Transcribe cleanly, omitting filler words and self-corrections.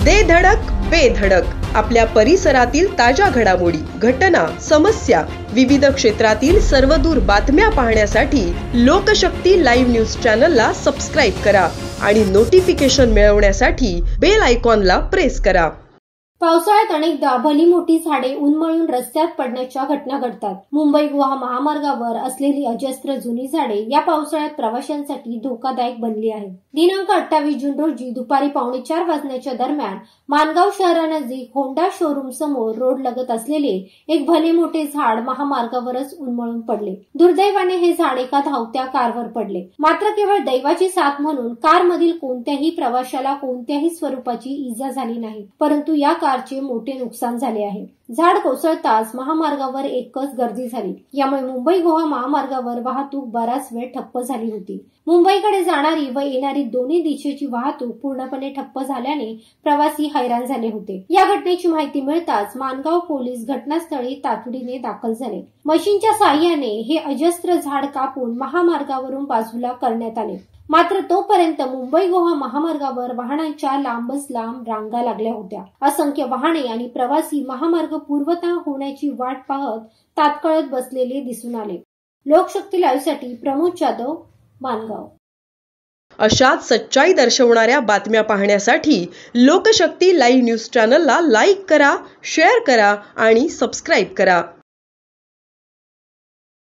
दे धडक बेधडक आपल्या परिसरातील ताज्या घडामोडी, घटना, समस्या, विविध क्षेत्रातील सर्वदूर बातम्या पाहण्यासाठी लोकशक्ती लाईव्ह न्यूज चॅनलला सबस्क्राईब करा आणि नोटिफिकेशन मिळवण्यासाठी बेल आयकॉनला प्रेस करा। पावसाळ्यात अनेकदा भली मोठी झाडे उन्मळून रस्त्यात पडण्याच्या घटना घडतात। मुंबई गोवा महामार्गावर असलेली अजस्त्र जुनी झाडे या पावसाळ्यात प्रवाशांसाठी धोकादायक बनली आहेत। दिनांक 28 जून रोजी दुपारी 3:45 वाजण्याच्या दरम्यान माणगाव शहरानजीक होंडा शोरूम समोर रोड लगत असलेले एक भले मोठे झाड महामार्गावरच उन्मळून पडले। दुर्दैवाने हे झाड एका धावत्या कारवर पडले। मात्र केवळ दैवाची साथ म्हणून कारमधील कोणत्याही प्रवाशाला कोणत्याही स्वरूपाची इजा झाली नाही, परंतु या कारचे मोठे नुकसान झाले आहे। झाड कोसळताच महामार्गावर एकच गर्दी झाली। यामुळे मुंबई गोवा महामार्गावर वाहतूक बराच वेळ ठप्प झाली होती। मुंबईकडे जाणारी व येणारी दोन्ही दिशेची वाहतूक पूर्णपणे ठप्प झाल्याने प्रवासी हैराण झाले होते। या घटनेची माहिती मिळताच माणगाव पोलीस घटनास्थळी तातडीने दाखल झाले। मशीनच्या साहाय्याने हे अजस्त्र झाड कापून महामार्गावरून बाजूला करण्यात आले। मात्र तोपर्यंत मुंबई गोवा महामार्गावर वाहनांच्या लांबच लांब रांगा लागल्या होत्या। असंख्य वाहने आणि प्रवासी महामार्ग पूर्वतः होण्याची वाट पाहत तात्काळत बसलेले दिसून आले। लोकशक्ती लाईव्हसाठी प्रमोद जाधव, माणगाव। अशाच सच्चाई दर्शवणाऱ्या बातम्या पाहण्यासाठी लोकशक्ती लाईव्ह न्यूज चॅनलला लाईक करा, शेअर करा आणि सबस्क्राईब करा।